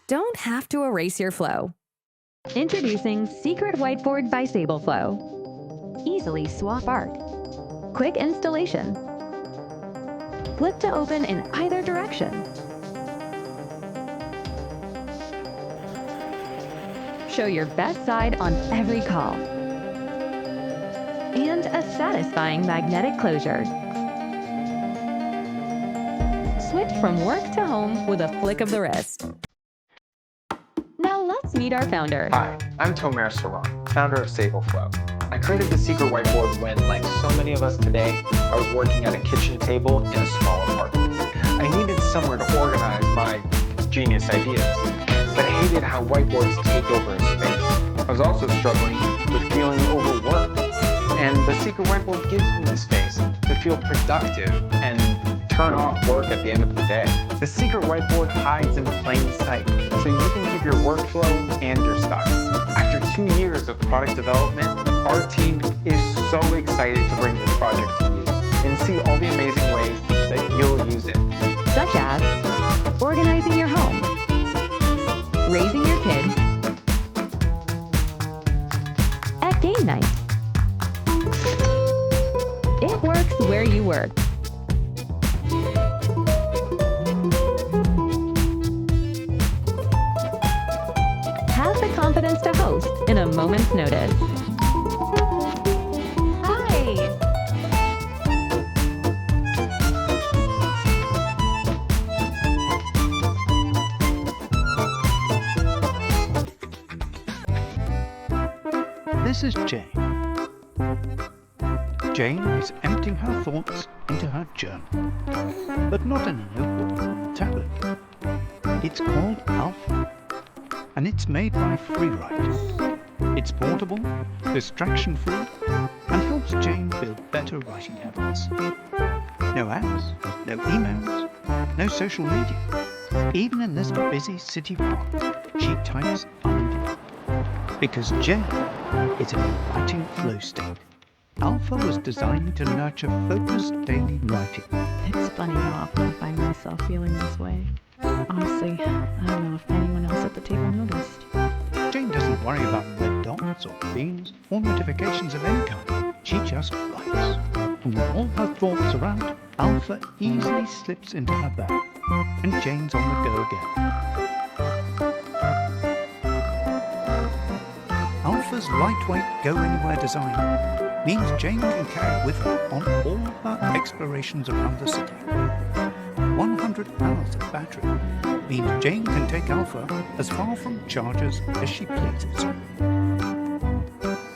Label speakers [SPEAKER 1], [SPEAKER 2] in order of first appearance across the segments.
[SPEAKER 1] don't have to erase your flow. Introducing Secret Whiteboard by SableFlow. Easily swap art. Quick installation. Flip to open in either direction. Show your best side on every call. And a satisfying magnetic closure. Switch from work to home with a flick of the wrist. Now let's meet our founder.
[SPEAKER 2] Hi, I'm Tomer Saran, founder of SableFlow. I created the Secret Whiteboard when, like so many of us today, I was working at a kitchen table in a small apartment. I needed somewhere to organize my genius ideas, but I hated how whiteboards take over space. I was also struggling with feeling overworked, and the Secret Whiteboard gives me the space to feel productive and turn off work at the end of the day. The Secret Whiteboard hides in plain sight, so you can keep your workflow and your style. After 2 years of product development, our team is so excited to bring this project to you and see all the amazing ways that you'll use it.
[SPEAKER 1] Such as organizing your home, raising your kids, at game night. It works where you work. Have the confidence to host in a moment's notice. Hi!
[SPEAKER 3] This is Jane. Jane is emptying her thoughts into her journal, but not in a notebook or a tablet. It's called Alpha, and it's made by FreeWrite. It's portable, distraction-free, and helps Jane build better writing habits. No apps, no emails, no social media. Even in this busy city park, she types uninterrupted. Because Jane is in a writing flow state. Alpha was designed to nurture focused daily writing.
[SPEAKER 4] It's funny how often I find myself feeling this way. Honestly, I don't know if anyone else at the table noticed.
[SPEAKER 3] Jane doesn't worry about red dots or themes or notifications of any kind. She just writes. And with all her thoughts around, Alpha easily slips into her bag. And Jane's on the go again. Alpha's lightweight go-anywhere design means Jane can carry it with her on all her explorations around the city. 100 hours of battery means Jane can take Alpha as far from chargers as she pleases.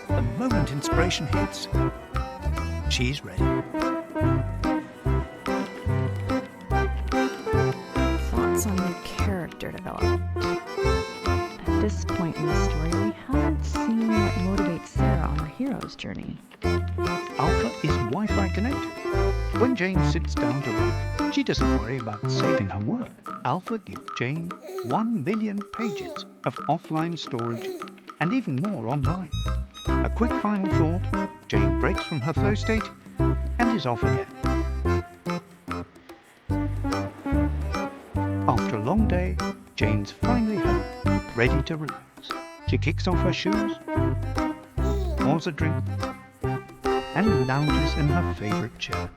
[SPEAKER 3] The moment inspiration hits, she's ready.
[SPEAKER 4] Thoughts on the character development. At this point in the story, we haven't seen what motivates Sarah on her hero's journey.
[SPEAKER 3] Alpha is Wi-Fi connected. When Jane sits down to write, she doesn't worry about saving her work. Alpha gives Jane 1 million pages of offline storage and even more online. A quick final thought, Jane breaks from her flow state and is off again. After a long day, Jane's finally home, ready to relax. She kicks off her shoes, pours a drink, and lounges in her favourite chair.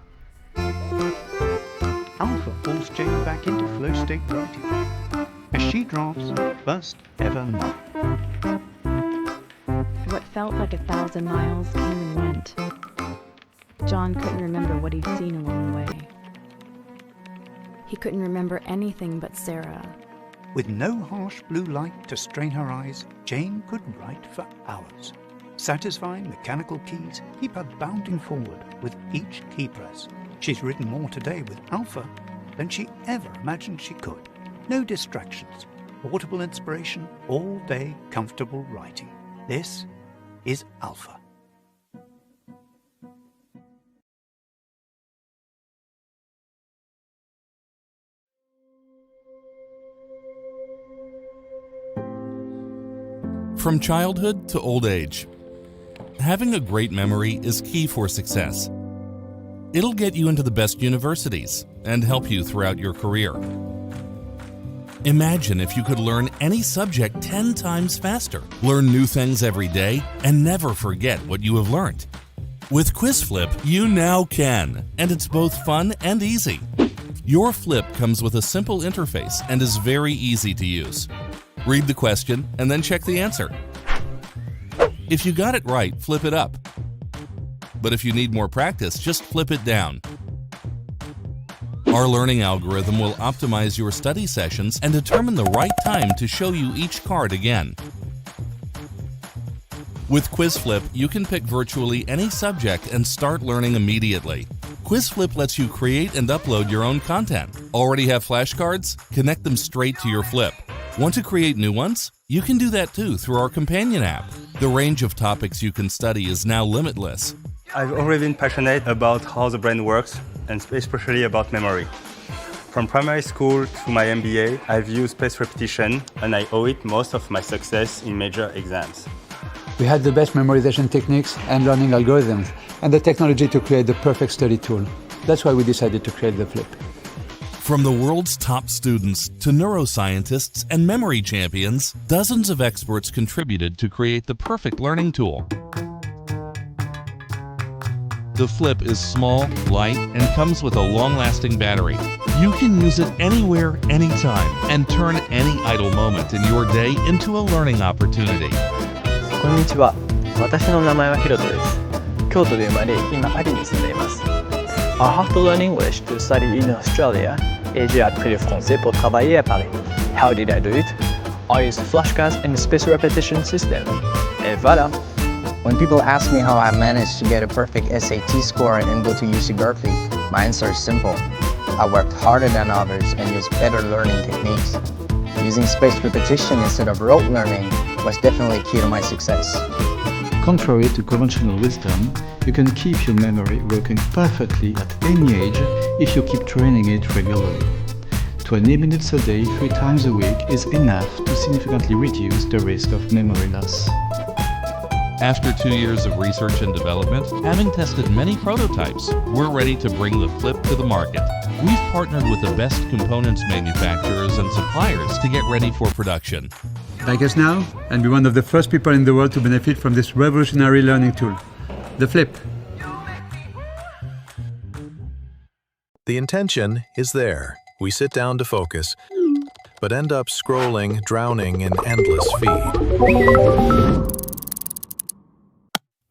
[SPEAKER 3] Alpha pulls Jane back into flow state writing as she drafts her first ever novel.
[SPEAKER 4] What felt like 1,000 miles came and went. John couldn't remember what he'd seen along the way. He couldn't remember anything but Sarah.
[SPEAKER 3] With no harsh blue light to strain her eyes, Jane could write for hours. Satisfying mechanical keys keep her bounding forward with each key press. She's written more today with Alpha than she ever imagined she could. No distractions, portable inspiration, all day comfortable writing. This is Alpha.
[SPEAKER 5] From childhood to old age, having a great memory is key for success. It'll get you into the best universities and help you throughout your career. Imagine if you could learn any subject 10 times faster, learn new things every day, and never forget what you have learned. With QuizFlip, you now can, and it's both fun and easy. Your flip comes with a simple interface and is very easy to use. Read the question and then check the answer. If you got it right, flip it up. But if you need more practice, just flip it down. Our learning algorithm will optimize your study sessions and determine the right time to show you each card again. With QuizFlip, you can pick virtually any subject and start learning immediately. QuizFlip lets you create and upload your own content. Already have flashcards? Connect them straight to your flip. Want to create new ones? You can do that too through our companion app. The range of topics you can study is now limitless.
[SPEAKER 6] I've always been passionate about how the brain works, and especially about memory. From primary school to my MBA, I've used spaced repetition, and I owe it most of my success in major exams.
[SPEAKER 7] We had the best memorization techniques and learning algorithms, and the technology to create the perfect study tool. That's why we decided to create the Flip.
[SPEAKER 5] From the world's top students to neuroscientists and memory champions, dozens of experts contributed to create the perfect learning tool. The Flip is small, light, and comes with a long-lasting battery. You can use it anywhere, anytime, and turn any idle moment in your day into a learning opportunity.
[SPEAKER 8] こんにちは。私の名前はヒロトです。京都で生まれ、今パリに住んでいます。I have to learn English to study in Australia et j'ai appris le français pour travailler à Paris. How did I do it? I used flashcards and spaced repetition system. Et voilà.
[SPEAKER 9] When people ask me how I managed to get a perfect SAT score and go to UC Berkeley, my answer is simple. I worked harder than others and used better learning techniques. Using spaced repetition instead of rote learning was definitely key to my success.
[SPEAKER 10] Contrary to conventional wisdom, you can keep your memory working perfectly at any age if you keep training it regularly. 20 minutes a day, 3 times a week is enough to significantly reduce the risk of memory loss.
[SPEAKER 5] After 2 years of research and development, having tested many prototypes, we're ready to bring the Flip to the market. We've partnered with the best components manufacturers and suppliers to get ready for production.
[SPEAKER 7] Like us now, and be one of the first people in the world to benefit from this revolutionary learning tool, the Flip.
[SPEAKER 11] The intention is there. We sit down to focus, but end up scrolling, drowning in endless feed.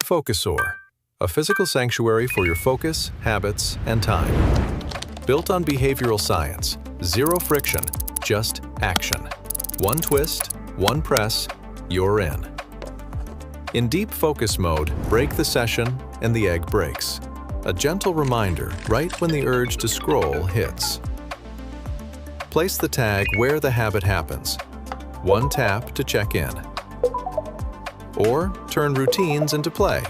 [SPEAKER 11] Focusor, a physical sanctuary for your focus, habits, and time. Built on behavioral science, zero friction, just action. One twist, one press, you're in. In deep focus mode, break the session and the egg breaks. A gentle reminder right when the urge to scroll hits. Place the tag where the habit happens. One tap to check in. Or turn routines into play.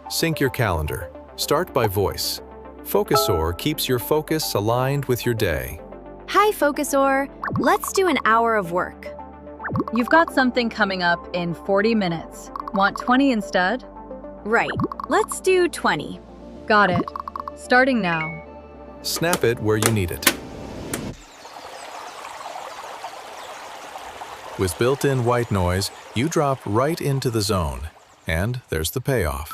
[SPEAKER 11] Sync your calendar. Start by voice. Focusor keeps your focus aligned with your day.
[SPEAKER 12] Hi, Focusor. Let's do an hour of work.
[SPEAKER 13] You've got something coming up in 40 minutes. Want 20 instead?
[SPEAKER 12] Right. Let's do 20.
[SPEAKER 13] Got it. Starting now.
[SPEAKER 11] Snap it where you need it. With built-in white noise, you drop right into the zone. And there's the payoff.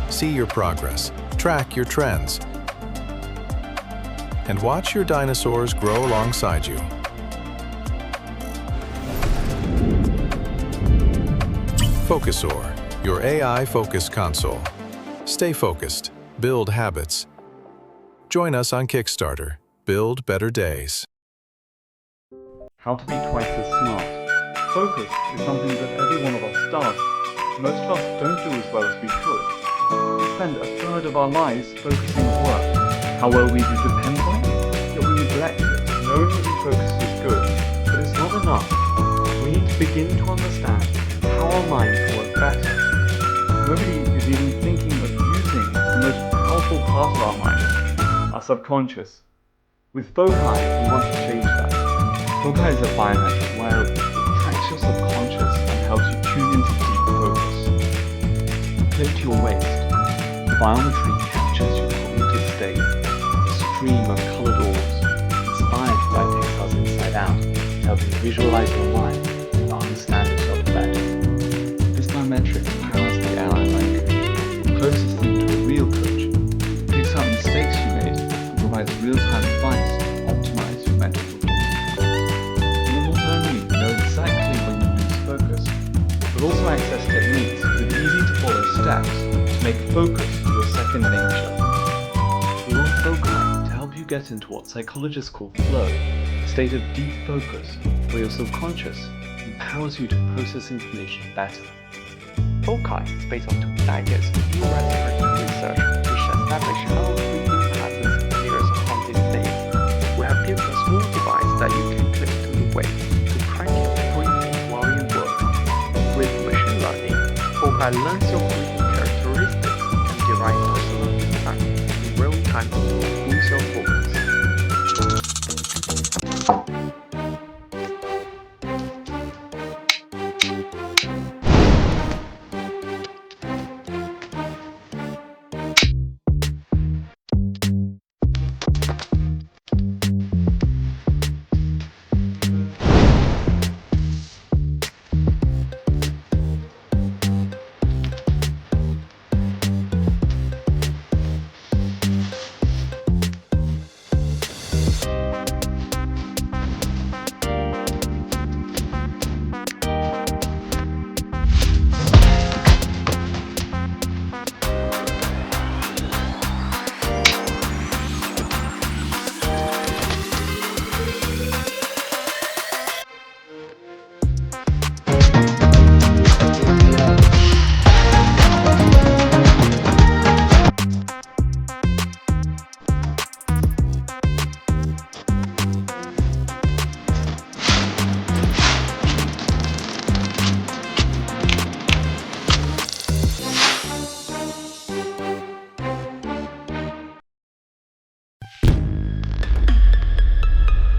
[SPEAKER 11] See your progress, track your trends, and watch your dinosaurs grow alongside you. Focusor, your AI focus console. Stay focused, build habits. Join us on Kickstarter. Build better days.
[SPEAKER 14] How to be twice as smart. Focus is something that every one of us does. Most of us don't do as well as we could. We spend a third of our lives focusing on work. How well we do depends on it, yet we neglect it. Knowing that we focus is good, but it's not enough. We need to begin to understand how our minds can work better. Nobody is even thinking of using the most powerful part of our mind, our subconscious. With Foci, we want to change that. Foci is a biometric wearable that tracks your subconscious and helps you tune into deep focus. Click to your waist. The biometry captures your cognitive state, a stream of colored orbs, inspired by Pixar's Inside Out, to help you visualize your life and understand yourself better. This biometric empowers the AI mind coach, the closest thing to a real coach. It picks up mistakes you made and provides real-time advice to optimize your mental performance. You will not only know exactly when you lose focus, but also access techniques with easy-to-follow steps to make focus your second nature. We want Foci to help you get into what psychologists call flow, a state of deep focus where your subconscious empowers you to process information better.
[SPEAKER 2] Foci is based on two ideas of neuroscience research, which establish how 3D patterns appear as haunted states. We have built a small device that you can clip to the waist to track your breathing while you work. With machine learning, Foci learns your breathing characteristics and derives personal insights in real time to boost your focus.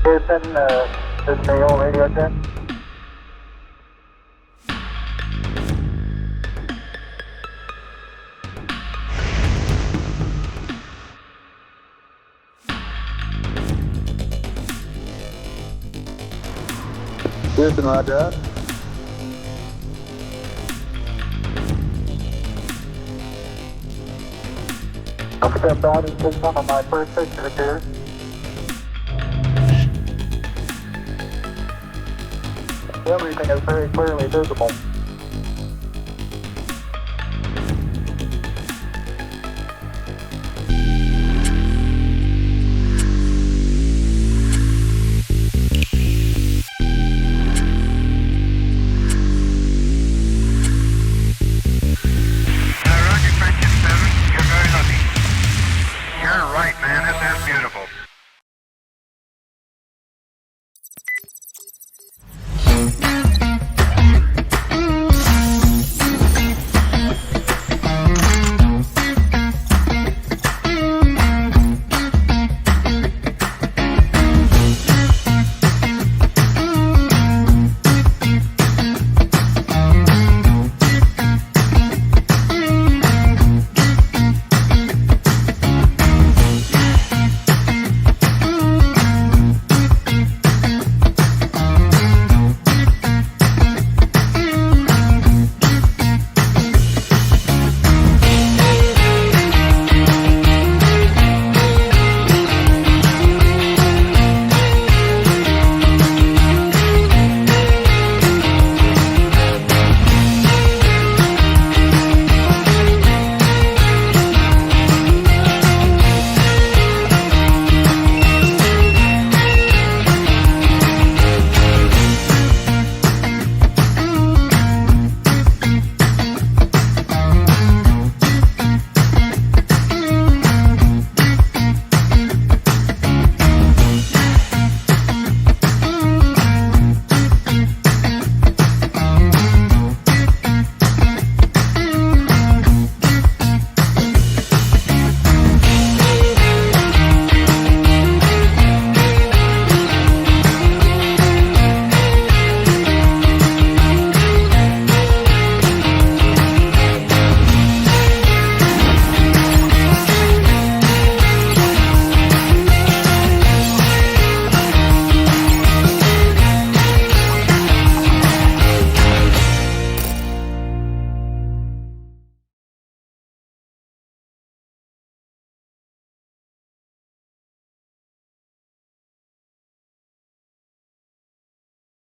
[SPEAKER 15] Houston, this is Mayo radio check. Houston, roger that. I'll step out and take some of my first picture here. Everything is very clearly visible.